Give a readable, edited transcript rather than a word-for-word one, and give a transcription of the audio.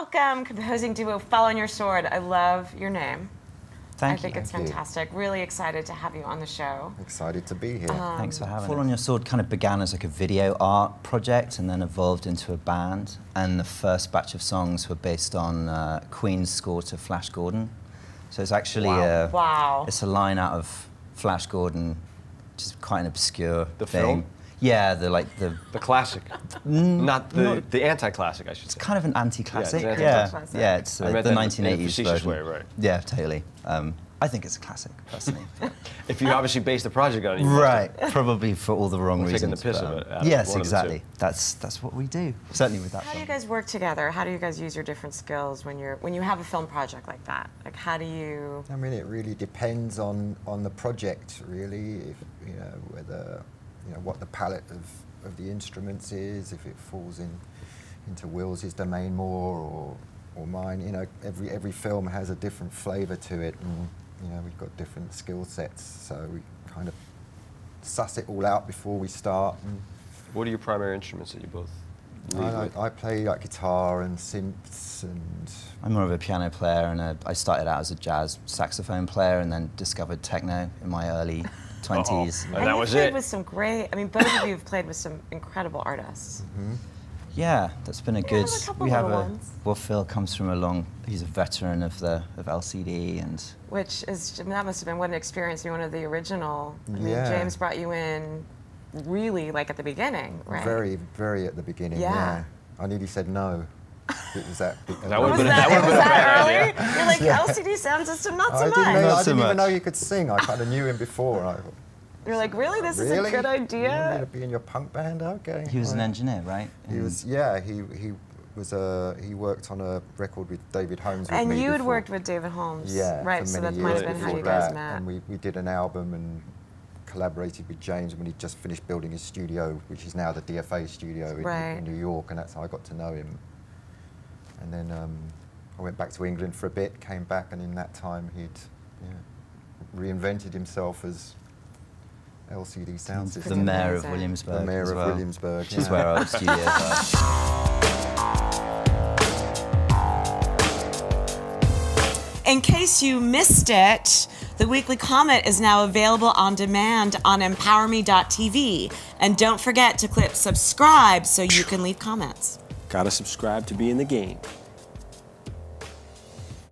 welcome, composing duo Fall on Your Sword. I love your name. Thank you. I think it's fantastic. Really excited to have you on the show. Excited to be here. Thanks for having us. Fall on Your Sword kind of began as like a video art project and then evolved into a band. And the first batch of songs were based on Queen's score to Flash Gordon. So it's actually it's a line out of Flash Gordon, which is quite an obscure thing. Film? Yeah, the classic, not the anti-classic, I should say. It's kind of an anti-classic. Yeah, it's the 1980s version. Way, right? Yeah, totally. I think it's a classic, personally. If you obviously based the project on it, right? Probably for all the wrong reasons. Taking the piss of it. Yes, exactly. That's what we do. Certainly with that. How do you guys work together? How do you guys use your different skills when you have a film project like that? Like, how do you? I mean, it really depends on the project, really. If whether what the palette of the instruments is, if it falls into Will's domain more or mine. Every film has a different flavour to it, and we've got different skill sets, so we kind of suss it all out before we start. What are your primary instruments that you both lead with? I play like guitar and synths, and I'm more of a piano player, and I started out as a jazz saxophone player, and then discovered techno in my early 20s. And that was it. With some great. I mean, both of you have played with some incredible artists. Yeah, that's been a good. We have a well, Phil comes from he's a veteran of LCD, and which is that must have been what an experience. You're one of the original. I mean, James brought you in really like at the beginning, right? Very, very at the beginning. Yeah. I nearly said no. It was that big. That would have been a bad idea. You're like LCD Soundsystem, not so much. I didn't even know you could sing. I kind of knew him before. You're like, really? This is a good idea? You want me to be in your punk band? Okay. He was an engineer, right? He was. Yeah, he worked on a record with David Holmes. And you had worked with David Holmes. Yeah. Right. So that might have been how you guys met. And we did an album and collaborated with James when he just finished building his studio, which is now the DFA studio in New York, and that's how I got to know him. And then I went back to England for a bit, came back, and in that time he'd reinvented himself as LCD Soundsystem. The mayor of Williamsburg. The mayor of Williamsburg. Which is where our studios are. In case you missed it, the weekly Comet is now available on demand on emPOWERme.tv. And don't forget to click subscribe so you can leave comments. Gotta subscribe to be in the game.